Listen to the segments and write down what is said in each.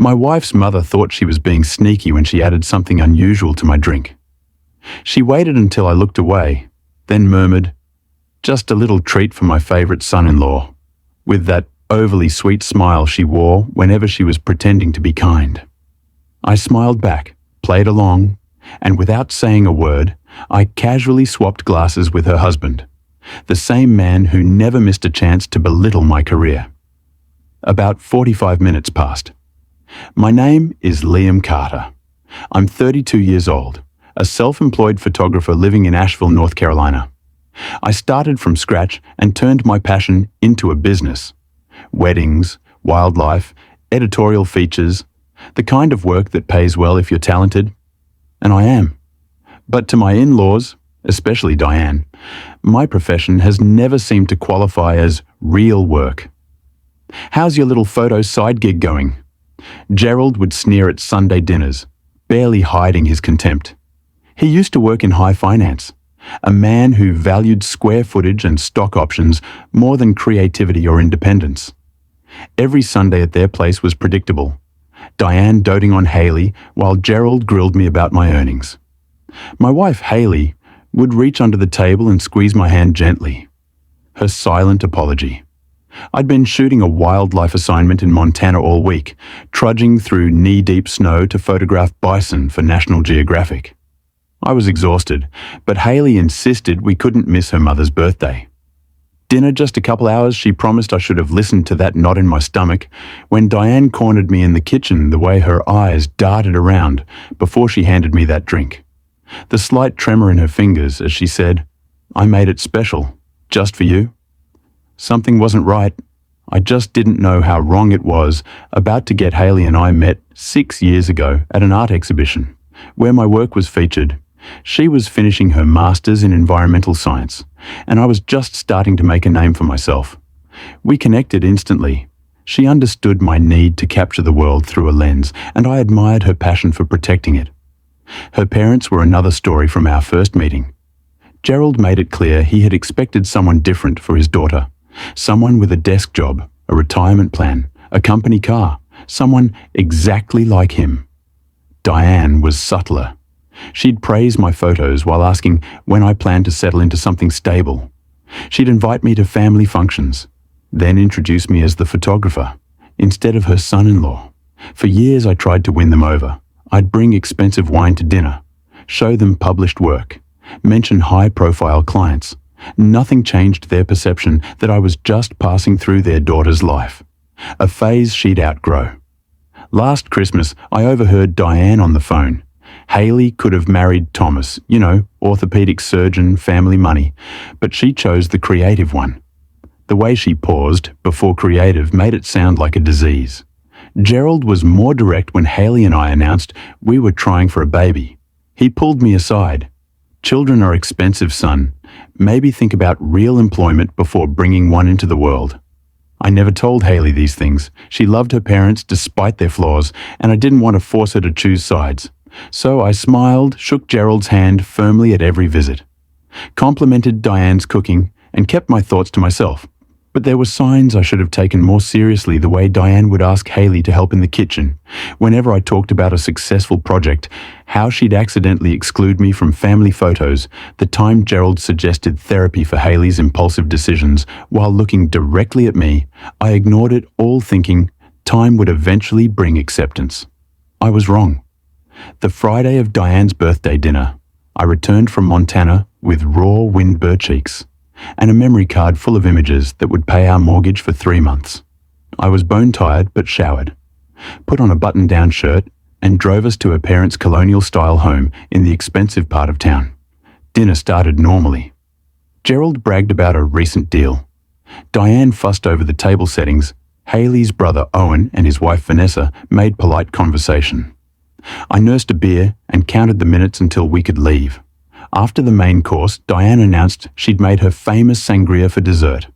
My wife's mother thought she was being sneaky when she added something unusual to my drink. She waited until I looked away, then murmured, "Just a little treat for my favorite son-in-law," with that overly sweet smile she wore whenever she was pretending to be kind. I smiled back, played along, and without saying a word, I casually swapped glasses with her husband, the same man who never missed a chance to belittle my career. About 45 minutes passed. My name is Liam Carter. I'm 32 years old, a self-employed photographer living in Asheville, North Carolina. I started from scratch and turned my passion into a business. Weddings, wildlife, editorial features, the kind of work that pays well if you're talented. And I am. But to my in-laws, especially Diane, my profession has never seemed to qualify as real work. "How's your little photo side gig going?" Gerald would sneer at Sunday dinners, barely hiding his contempt. He used to work in high finance, a man who valued square footage and stock options more than creativity or independence. Every Sunday at their place was predictable. Diane doting on Haley while Gerald grilled me about my earnings. My wife, Haley, would reach under the table and squeeze my hand gently. Her silent apology. I'd been shooting a wildlife assignment in Montana all week, trudging through knee-deep snow to photograph bison for National Geographic. I was exhausted, but Haley insisted we couldn't miss her mother's birthday. Dinner just a couple hours, she promised I should have listened to that knot in my stomach when Diane cornered me in the kitchen the way her eyes darted around before she handed me that drink. The slight tremor in her fingers as she said, "I made it special, just for you." Something wasn't right. I just didn't know how wrong it was about to get Haley and I met 6 years ago at an art exhibition, where my work was featured. She was finishing her master's in environmental science, and I was just starting to make a name for myself. We connected instantly. She understood my need to capture the world through a lens, and I admired her passion for protecting it. Her parents were another story from our first meeting. Gerald made it clear he had expected someone different for his daughter. Someone with a desk job, a retirement plan, a company car, someone exactly like him. Diane was subtler. She'd praise my photos while asking when I planned to settle into something stable. She'd invite me to family functions, then introduce me as the photographer, instead of her son-in-law. For years I tried to win them over. I'd bring expensive wine to dinner, show them published work, mention high-profile clients. Nothing changed their perception that I was just passing through their daughter's life, a phase she'd outgrow. Last Christmas, I overheard Diane on the phone. Haley could have married Thomas, orthopedic surgeon, family money, but she chose the creative one. The way she paused before creative made it sound like a disease. Gerald was more direct when Haley and I announced we were trying for a baby. He pulled me aside. "Children are expensive, son. Maybe think about real employment before bringing one into the world." I never told Haley these things. She loved her parents despite their flaws, and I didn't want to force her to choose sides. So I smiled, shook Gerald's hand firmly at every visit, complimented Diane's cooking, and kept my thoughts to myself. But there were signs I should have taken more seriously the way Diane would ask Haley to help in the kitchen. Whenever I talked about a successful project, how she'd accidentally exclude me from family photos, the time Gerald suggested therapy for Haley's impulsive decisions while looking directly at me, I ignored it all thinking time would eventually bring acceptance. I was wrong. The Friday of Diane's birthday dinner, I returned from Montana with raw windbur cheeks and a memory card full of images that would pay our mortgage for 3 months. I was bone-tired but showered, put on a button-down shirt, and drove us to her parents' colonial-style home in the expensive part of town. Dinner started normally. Gerald bragged about a recent deal. Diane fussed over the table settings. Haley's brother Owen and his wife Vanessa made polite conversation. I nursed a beer and counted the minutes until we could leave. After the main course, Diane announced she'd made her famous sangria for dessert.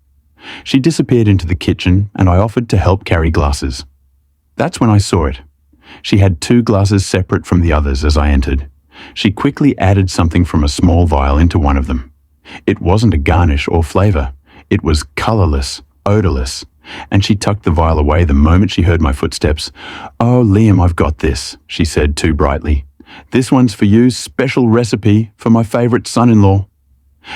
She disappeared into the kitchen and I offered to help carry glasses. That's when I saw it. She had 2 glasses separate from the others as I entered. She quickly added something from a small vial into one of them. It wasn't a garnish or flavor. It was colorless, odorless, and she tucked the vial away the moment she heard my footsteps. "Oh, Liam, I've got this," she said too brightly. "This one's for you, special recipe for my favorite son-in-law."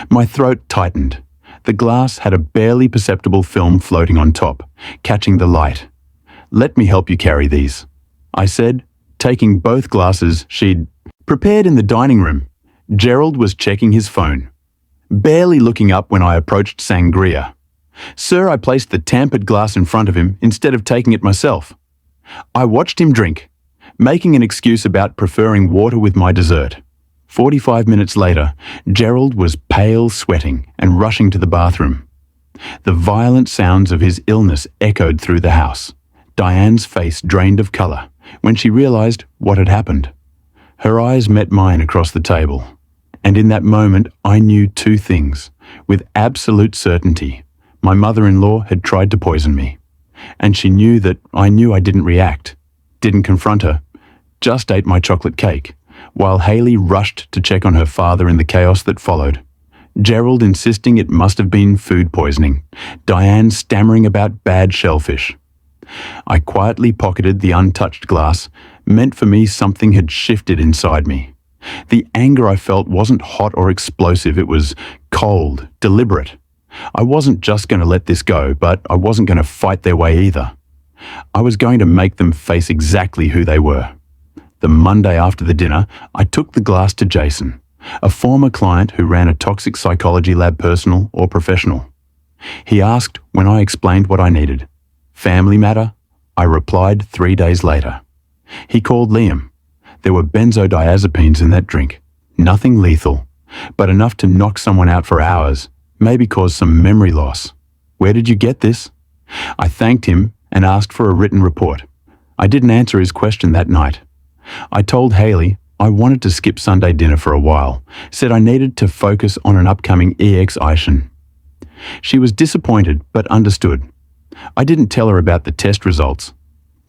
My throat tightened. The glass had a barely perceptible film floating on top, catching the light. "Let me help you carry these," I said, taking both glasses she'd prepared in the dining room. Gerald was checking his phone, barely looking up when I approached sangria. "Sir," I placed the tampered glass in front of him instead of taking it myself. I watched him drink, making an excuse about preferring water with my dessert. 45 minutes later, Gerald was pale, sweating, and rushing to the bathroom. The violent sounds of his illness echoed through the house. Diane's face drained of color when she realized what had happened. Her eyes met mine across the table, and in that moment I knew two things. With absolute certainty, my mother-in-law had tried to poison me, and she knew that I didn't react, didn't confront her, just ate my chocolate cake, while Haley rushed to check on her father in the chaos that followed. Gerald insisting it must have been food poisoning, Diane stammering about bad shellfish. I quietly pocketed the untouched glass, meant for me something had shifted inside me. The anger I felt wasn't hot or explosive, it was cold, deliberate. I wasn't just going to let this go, but I wasn't going to fight their way either. I was going to make them face exactly who they were. The Monday after the dinner, I took the glass to Jason, a former client who ran a toxic psychology lab, personal or professional. He asked when I explained what I needed. "Family matter?" I replied 3 days later. He called Liam. There were benzodiazepines in that drink. Nothing lethal, but enough to knock someone out for hours, maybe cause some memory loss. "Where did you get this?" I thanked him and asked for a written report. I didn't answer his question that night. I told Haley I wanted to skip Sunday dinner for a while, said I needed to focus on an upcoming EX-ISIN. She was disappointed but understood. I didn't tell her about the test results.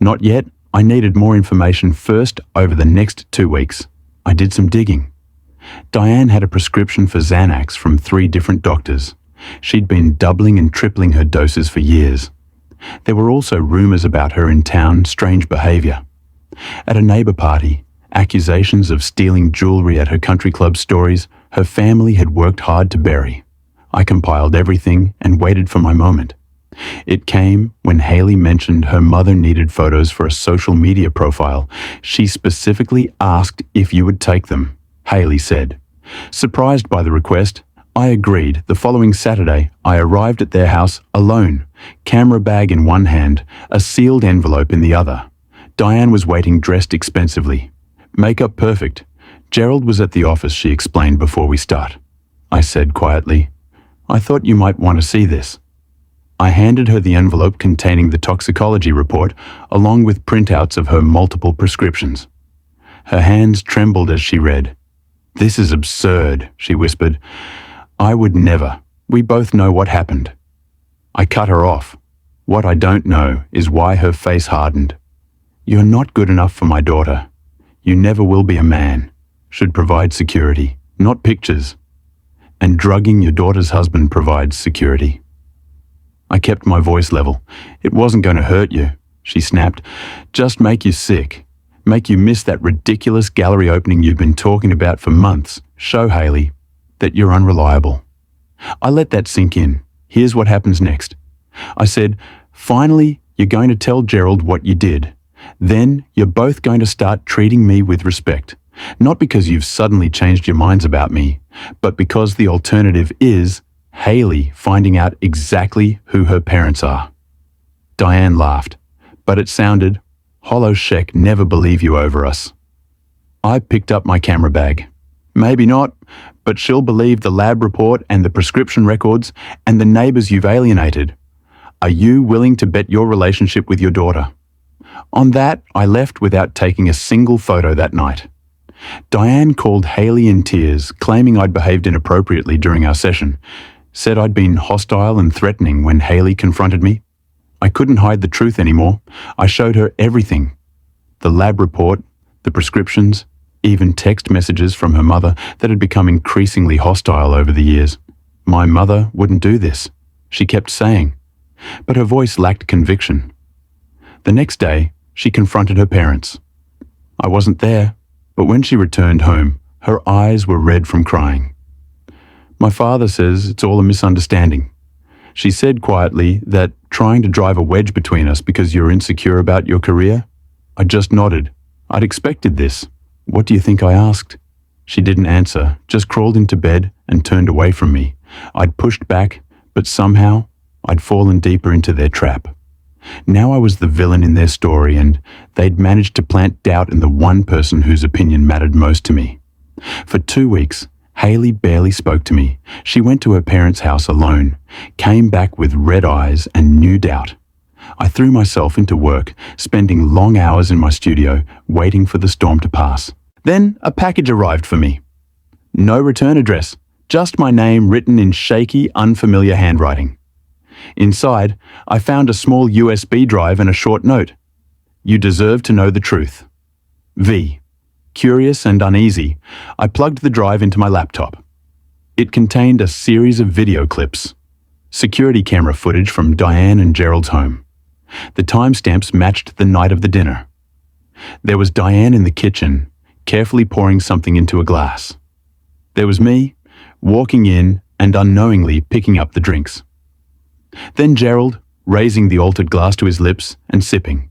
Not yet. I needed more information first over the next 2 weeks. I did some digging. Diane had a prescription for Xanax from 3 different doctors. She'd been doubling and tripling her doses for years. There were also rumors about her in town, strange behavior. At a neighbor party, accusations of stealing jewelry at her country club stories her family had worked hard to bury. I compiled everything and waited for my moment. It came when Haley mentioned her mother needed photos for a social media profile. She specifically asked if you would take them, Haley said. Surprised by the request, I agreed. The following Saturday, I arrived at their house alone, camera bag in one hand, a sealed envelope in the other. Diane was waiting dressed expensively. Makeup perfect. Gerald was at the office, she explained before we start. I said quietly, "I thought you might want to see this." I handed her the envelope containing the toxicology report, along with printouts of her multiple prescriptions. Her hands trembled as she read. "This is absurd," she whispered. "I would never. We both know what happened." I cut her off. What I don't know is why her face hardened. "You're not good enough for my daughter. You never will be a man. Should provide security, not pictures. And drugging your daughter's husband provides security." I kept my voice level. "It wasn't going to hurt you," she snapped. "Just make you sick. Make you miss that ridiculous gallery opening you've been talking about for months. Show Haley that you're unreliable." I let that sink in. Here's what happens next. I said, "Finally, you're going to tell Gerald what you did. Then you're both going to start treating me with respect. Not because you've suddenly changed your minds about me, but because the alternative is Haley finding out exactly who her parents are." Diane laughed, but it sounded, "Hollow Sheck never believe you over us." I picked up my camera bag. "Maybe not, but she'll believe the lab report and the prescription records and the neighbors you've alienated. Are you willing to bet your relationship with your daughter?" On that, I left without taking a single photo that night. Diane called Haley in tears, claiming I'd behaved inappropriately during our session. Said I'd been hostile and threatening when Haley confronted me. I couldn't hide the truth anymore. I showed her everything. The lab report, the prescriptions, even text messages from her mother that had become increasingly hostile over the years. My mother wouldn't do this, she kept saying. but her voice lacked conviction. The next day, she confronted her parents. I wasn't there, but when she returned home, her eyes were red from crying. My father says it's all a misunderstanding. She said quietly that trying to drive a wedge between us because you're insecure about your career? I just nodded. I'd expected this. What do you think I asked? She didn't answer, just crawled into bed and turned away from me. I'd pushed back, but somehow I'd fallen deeper into their trap. Now I was the villain in their story, and they'd managed to plant doubt in the one person whose opinion mattered most to me. For 2 weeks, Hayley barely spoke to me. She went to her parents' house alone, came back with red eyes and new doubt. I threw myself into work, spending long hours in my studio, waiting for the storm to pass. Then a package arrived for me. No return address, just my name written in shaky, unfamiliar handwriting. Inside, I found a small USB drive and a short note. You deserve to know the truth. V. Curious and uneasy, I plugged the drive into my laptop. It contained a series of video clips, security camera footage from Diane and Gerald's home. The timestamps matched the night of the dinner. There was Diane in the kitchen, carefully pouring something into a glass. There was me, walking in and unknowingly picking up the drinks. Then Gerald, raising the altered glass to his lips and sipping.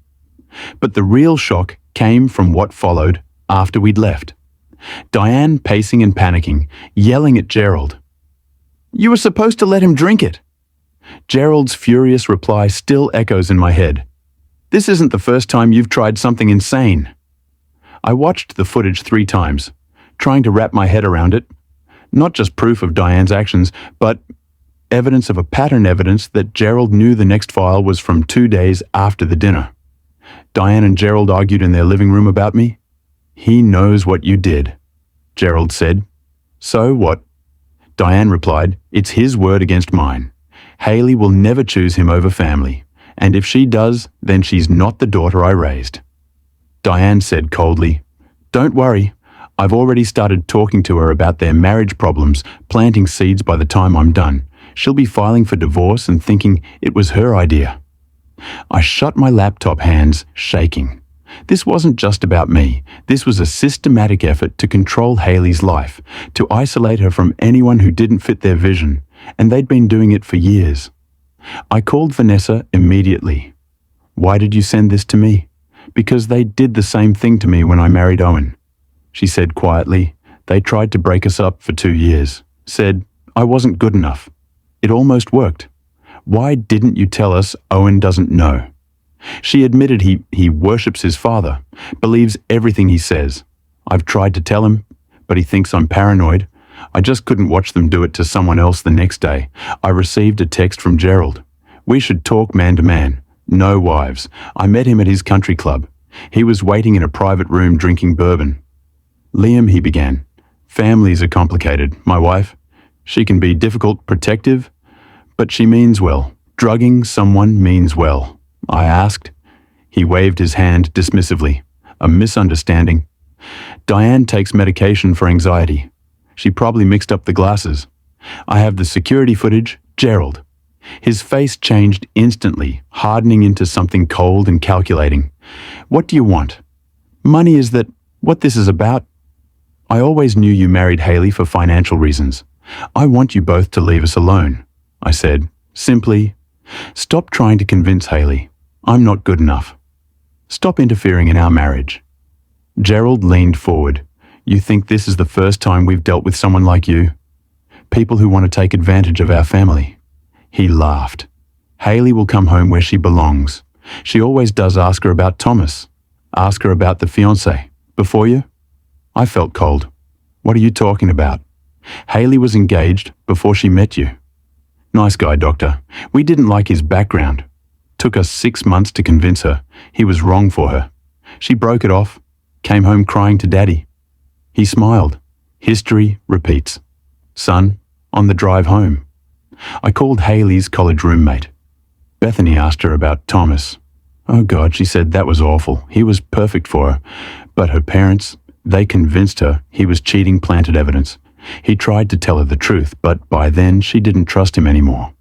But the real shock came from what followed after we'd left. Diane pacing and panicking, yelling at Gerald. You were supposed to let him drink it. Gerald's furious reply still echoes in my head. This isn't the first time you've tried something insane. I watched the footage 3 times, trying to wrap my head around it. Not just proof of Diane's actions, but evidence of a pattern evidence that Gerald knew the next file was from 2 days after the dinner. Diane and Gerald argued in their living room about me. He knows what you did, Gerald said. So what? Diane replied, it's his word against mine. Hayley will never choose him over family, and if she does, then she's not the daughter I raised. Diane said coldly, don't worry, I've already started talking to her about their marriage problems, planting seeds by the time I'm done. She'll be filing for divorce and thinking it was her idea. I shut my laptop hands, shaking. This wasn't just about me. This was a systematic effort to control Hayley's life, to isolate her from anyone who didn't fit their vision, and they'd been doing it for years. I called Vanessa immediately. Why did you send this to me? Because they did the same thing to me when I married Owen. She said quietly, they tried to break us up for 2 years. Said, I wasn't good enough. It almost worked. Why didn't you tell us Owen doesn't know? She admitted he worships his father, believes everything he says. I've tried to tell him, but he thinks I'm paranoid. I just couldn't watch them do it to someone else the next day. I received a text from Gerald. We should talk man to man. No wives. I met him at his country club. He was waiting in a private room drinking bourbon. Liam, he began. Families are complicated. My wife, she can be difficult, protective, but she means well. Drugging someone means well. I asked. He waved his hand dismissively. A misunderstanding. Diane takes medication for anxiety. She probably mixed up the glasses. I have the security footage. Gerald. His face changed instantly, hardening into something cold and calculating. What do you want? Money is that what this is about? I always knew you married Hayley for financial reasons. I want you both to leave us alone. I said, simply, stop trying to convince Hayley. I'm not good enough. Stop interfering in our marriage. Gerald leaned forward. You think this is the first time we've dealt with someone like you? People who want to take advantage of our family. He laughed. Hayley will come home where she belongs. She always does ask her about Thomas. Ask her about the fiancé. Before you? I felt cold. What are you talking about? Hayley was engaged before she met you. Nice guy, doctor. We didn't like his background. Took us 6 months to convince her. He was wrong for her. She broke it off. Came home crying to Daddy. He smiled. History repeats. Son, on the drive home. I called Hayley's college roommate. Bethany asked her about Thomas. Oh God, she said that was awful. He was perfect for her. But her parents, they convinced her he was cheating, planted evidence. He tried to tell her the truth, but by then she didn't trust him anymore.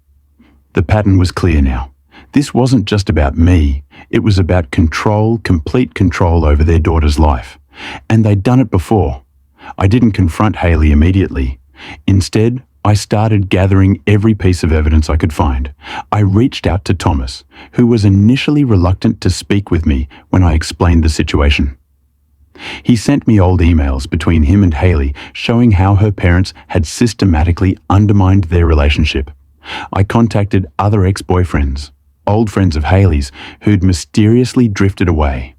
The pattern was clear now. This wasn't just about me. It was about control, complete control over their daughter's life. And they'd done it before. I didn't confront Haley immediately. Instead, I started gathering every piece of evidence I could find. I reached out to Thomas, who was initially reluctant to speak with me when I explained the situation. He sent me old emails between him and Haley showing how her parents had systematically undermined their relationship. I contacted other ex-boyfriends, old friends of Haley's, who'd mysteriously drifted away.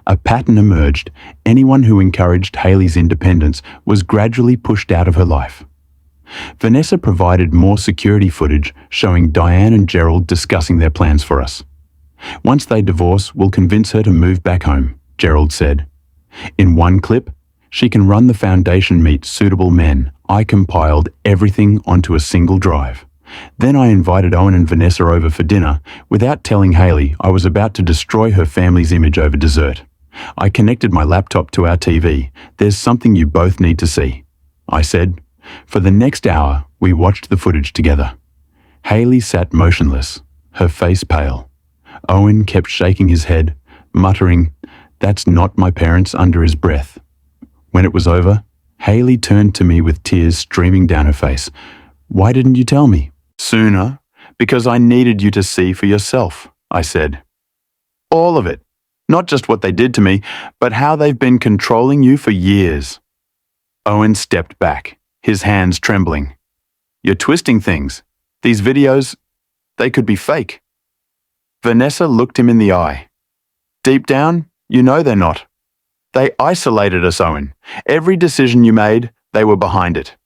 A pattern emerged. Anyone who encouraged Haley's independence was gradually pushed out of her life. Vanessa provided more security footage showing Diane and Gerald discussing their plans for us. Once they divorce, we'll convince her to move back home, Gerald said. In one clip, she can run the foundation meet suitable men. I compiled everything onto a single drive. Then I invited Owen and Vanessa over for dinner. Without telling Haley, I was about to destroy her family's image over dessert. I connected my laptop to our TV. There's something you both need to see, I said. For the next hour, we watched the footage together. Haley sat motionless, her face pale. Owen kept shaking his head, muttering, "That's not my parents," under his breath. When it was over, Haley turned to me with tears streaming down her face. "Why didn't you tell me?" "Sooner, because I needed you to see for yourself," I said. "All of it. Not just what they did to me, but how they've been controlling you for years." Owen stepped back, his hands trembling. "You're twisting things. These videos, they could be fake." Vanessa looked him in the eye. "Deep down, you know they're not. They isolated us, Owen. Every decision you made, they were behind it."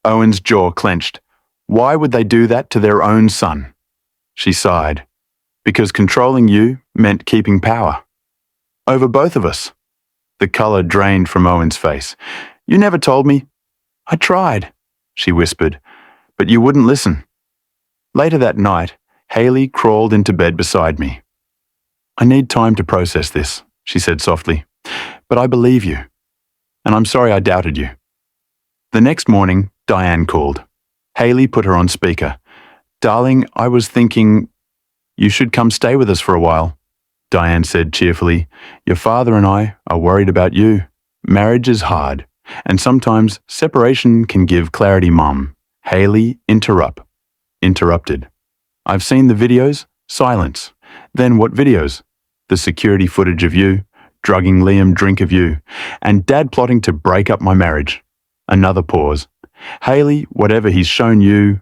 Owen's jaw clenched. "Why would they do that to their own son?" She sighed. "Because controlling you meant keeping power. Over both of us." The color drained from Owen's face. "You never told me." "I tried," she whispered, "but you wouldn't listen." Later that night, Haley crawled into bed beside me. "I need time to process this," she said softly, "but I believe you, and I'm sorry I doubted you." The next morning, Diane called. Haley put her on speaker. "Darling, I was thinking you should come stay with us for a while," Diane said cheerfully. "Your father and I are worried about you. Marriage is hard, and sometimes separation can give clarity, Mum." Haley interrupted. "I've seen the videos." Silence. "Then what videos?" "The security footage of you, drugging Liam, drink of you, and Dad plotting to break up my marriage." Another pause. "Haley, whatever he's shown you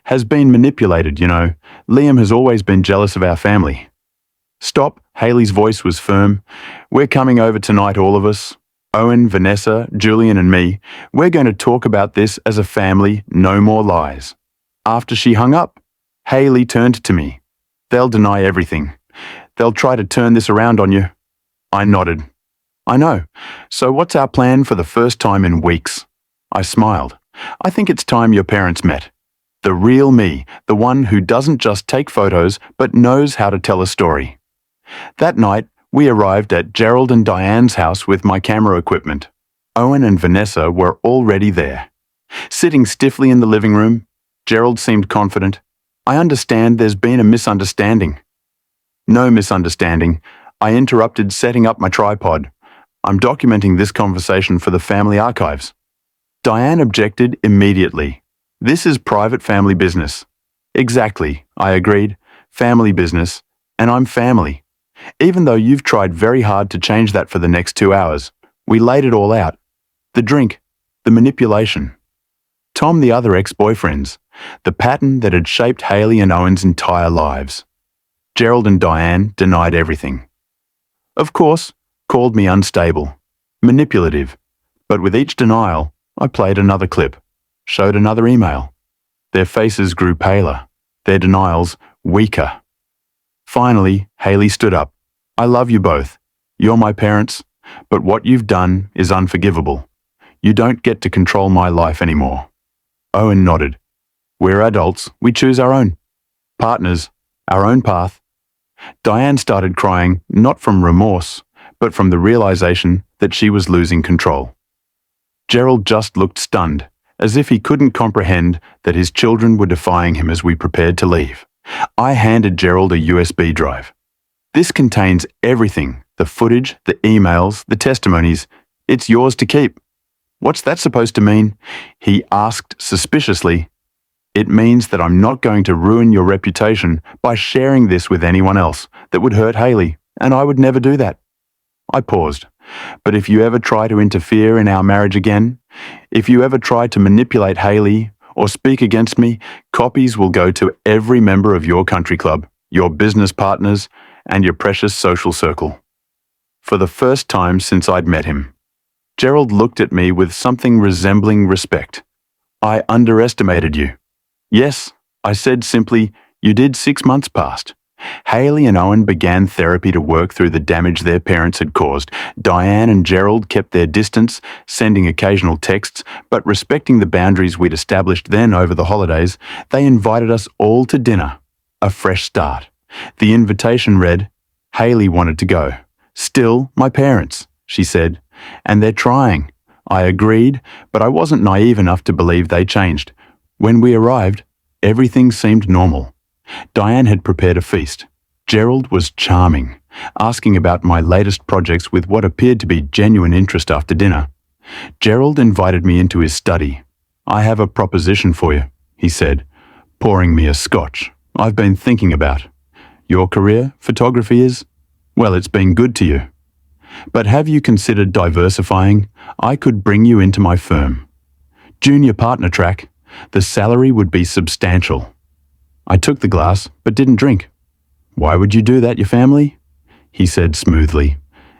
has been manipulated, you know. Liam has always been jealous of our family." "Stop," Haley's voice was firm. "We're coming over tonight, all of us. Owen, Vanessa, Julian and me. We're going to talk about this as a family, no more lies." After she hung up, Haley turned to me. "They'll deny everything. They'll try to turn this around on you." I nodded. "I know. So what's our plan for the first time in weeks?" I smiled. "I think it's time your parents met. The real me, the one who doesn't just take photos but knows how to tell a story." That night, we arrived at Gerald and Diane's house with my camera equipment. Owen and Vanessa were already there. Sitting stiffly in the living room, Gerald seemed confident. "I understand there's been a misunderstanding." "No misunderstanding." I interrupted, setting up my tripod. "I'm documenting this conversation for the family archives." Diane objected immediately. "This is private family business." "Exactly," I agreed. "Family business, and I'm family. Even though you've tried very hard to change that for the next 2 hours, we laid it all out. The drink, the manipulation. Tom, the other ex-boyfriends, the pattern that had shaped Haley and Owen's entire lives." Gerald and Diane denied everything. Of course, called me unstable, manipulative, but with each denial, I played another clip, showed another email. Their faces grew paler, their denials weaker. Finally, Haley stood up. "I love you both. You're my parents, but what you've done is unforgivable. You don't get to control my life anymore." Owen nodded. "We're adults. We choose our own. Partners, our own path." Diane started crying, not from remorse, but from the realization that she was losing control. Gerald just looked stunned, as if he couldn't comprehend that his children were defying him as we prepared to leave. I handed Gerald a USB drive. This contains everything, the footage, the emails, the testimonies. It's yours to keep. What's that supposed to mean? He asked suspiciously. It means that I'm not going to ruin your reputation by sharing this with anyone else that would hurt Hayley, and I would never do that. I paused. But if you ever try to interfere in our marriage again, if you ever try to manipulate Hayley or speak against me, copies will go to every member of your country club, your business partners, and your precious social circle. For the first time since I'd met him, Gerald looked at me with something resembling respect. I underestimated you. Yes, I said simply, you did 6 months past. Hayley and Owen began therapy to work through the damage their parents had caused. Diane and Gerald kept their distance, sending occasional texts, but respecting the boundaries we'd established then over the holidays, they invited us all to dinner. A fresh start. The invitation read, Hayley wanted to go. Still, my parents, she said, and they're trying. I agreed, but I wasn't naive enough to believe they changed. When we arrived, everything seemed normal. Diane had prepared a feast. Gerald was charming, asking about my latest projects with what appeared to be genuine interest after dinner. Gerald invited me into his study. I have a proposition for you, he said, pouring me a scotch. I've been thinking about. Your career, photography is, well, it's been good to you. But have you considered diversifying? I could bring you into my firm. Junior partner track. The salary would be substantial. I took the glass, but didn't drink. Why would you do that, your family? He said smoothly,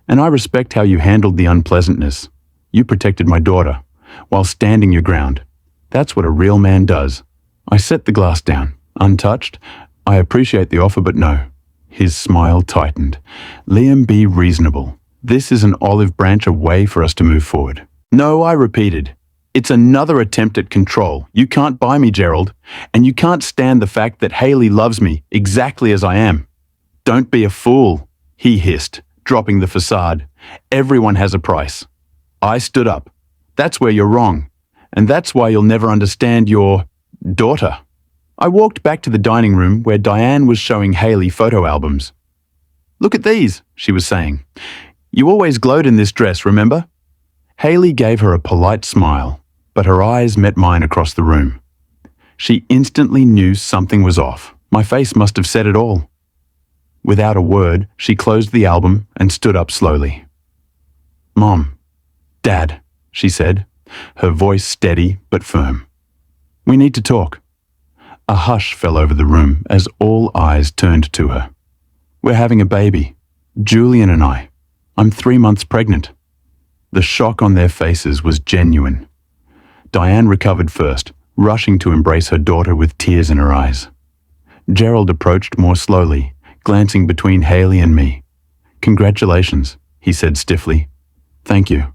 and I respect how you handled the unpleasantness. You protected my daughter, while standing your ground. That's what a real man does. I set the glass down, untouched. I appreciate the offer, but no. His smile tightened. Liam, be reasonable. This is an olive branch away for us to move forward. No, I repeated. It's another attempt at control. You can't buy me, Gerald, and you can't stand the fact that Hayley loves me exactly as I am. Don't be a fool, he hissed, dropping the facade. Everyone has a price. I stood up. That's where you're wrong, and that's why you'll never understand your daughter. I walked back to the dining room where Diane was showing Hayley photo albums. Look at these, she was saying. You always glowed in this dress, remember? Hayley gave her a polite smile, but her eyes met mine across the room. She instantly knew something was off. My face must have said it all. Without a word, she closed the album and stood up slowly. Mom, Dad, she said, her voice steady but firm. We need to talk. A hush fell over the room as all eyes turned to her. We're having a baby, Julian and I. I'm 3 months pregnant. The shock on their faces was genuine. Diane recovered first, rushing to embrace her daughter with tears in her eyes. Gerald approached more slowly, glancing between Hayley and me. Congratulations, he said stiffly. Thank you.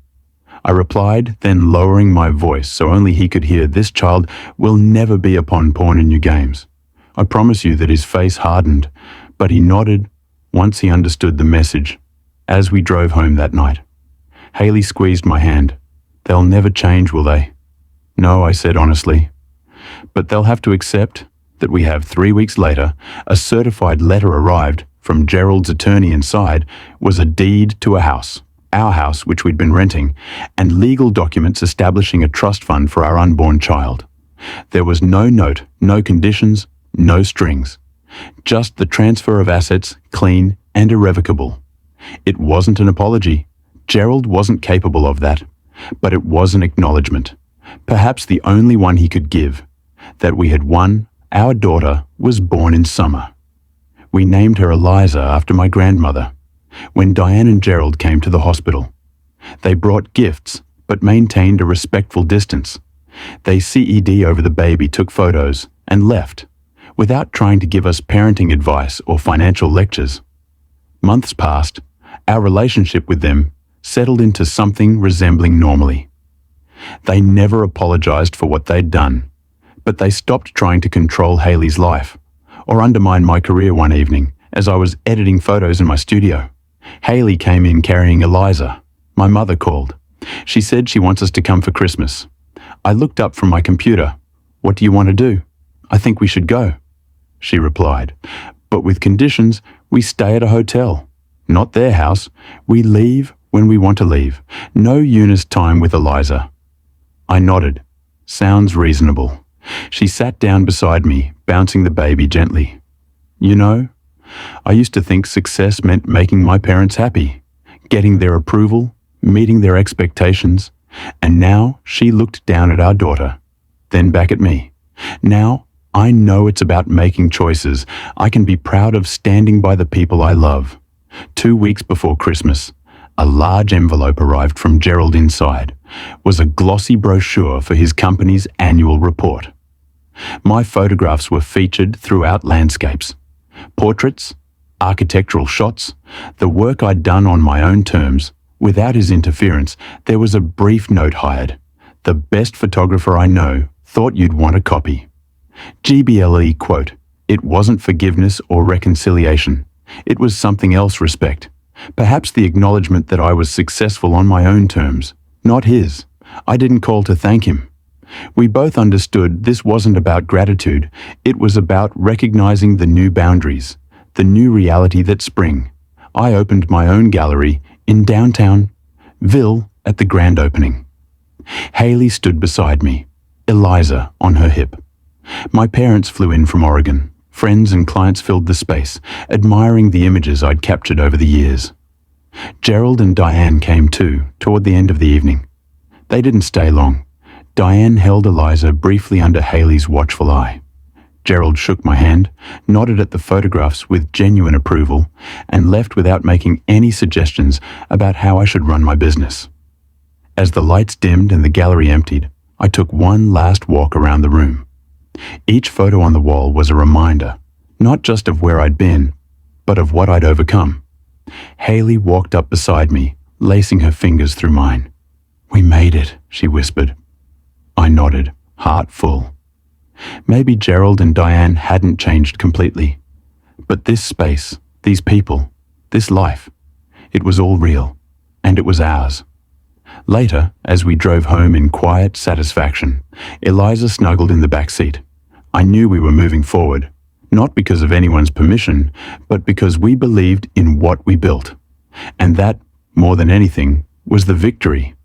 I replied, then lowering my voice so only he could hear, this child will never be a pawn in your games. I promise you that his face hardened, but he nodded once he understood the message as we drove home that night. Hayley squeezed my hand. They'll never change, will they? No, I said honestly. But they'll have to accept that we have 3 weeks later, a certified letter arrived from Gerald's attorney inside was a deed to a house, our house which we'd been renting, and legal documents establishing a trust fund for our unborn child. There was no note, no conditions, no strings. Just the transfer of assets, clean and irrevocable. It wasn't an apology. Gerald wasn't capable of that, but it was an acknowledgement, perhaps the only one he could give, that we had won. Our daughter was born in summer. We named her Eliza after my grandmother. When Diane and Gerald came to the hospital, they brought gifts but maintained a respectful distance. They CED over the baby, took photos, and left, without trying to give us parenting advice or financial lectures. Months passed. Our relationship with them settled into something resembling normally. They never apologized for what they'd done, but they stopped trying to control Hayley's life or undermine my career one evening as I was editing photos in my studio. Hayley came in carrying Eliza. My mother called. She said she wants us to come for Christmas. I looked up from my computer. What do you want to do? I think we should go. she replied. But with conditions, we stay at a hotel. Not their house. We leave when we want to leave. No Eunice time with Eliza. I nodded. Sounds reasonable. She sat down beside me, bouncing the baby gently. You know, I used to think success meant making my parents happy, getting their approval, meeting their expectations, and now she looked down at our daughter, then back at me. Now I know it's about making choices. I can be proud of standing by the people I love. 2 weeks before Christmas, a large envelope arrived from Gerald. Inside was a glossy brochure for his company's annual report. My photographs were featured throughout landscapes, portraits, architectural shots, the work I'd done on my own terms. Without his interference, there was a brief note hired. The best photographer I know thought you'd want a copy. GBLE quote, "It wasn't forgiveness or reconciliation. It was something else, respect. Perhaps the acknowledgement that I was successful on my own terms, not his. I didn't call to thank him." We both understood this wasn't about gratitude. It was about recognizing the new boundaries, the new reality that spring. I opened my own gallery in downtown Ville at the grand opening. Haley stood beside me, Eliza on her hip. My parents flew in from Oregon. Friends and clients filled the space, admiring the images I'd captured over the years. Gerald and Diane came too, toward the end of the evening. They didn't stay long. Diane held Eliza briefly under Haley's watchful eye. Gerald shook my hand, nodded at the photographs with genuine approval, and left without making any suggestions about how I should run my business. As the lights dimmed and the gallery emptied, I took one last walk around the room. Each photo on the wall was a reminder, not just of where I'd been, but of what I'd overcome. Haley walked up beside me, lacing her fingers through mine. "We made it," she whispered. I nodded, heart full. Maybe Gerald and Diane hadn't changed completely, but this space, these people, this life, it was all real, and it was ours. Later, as we drove home in quiet satisfaction, Eliza snuggled in the back seat. I knew we were moving forward, not because of anyone's permission, but because we believed in what we built. And that, more than anything, was the victory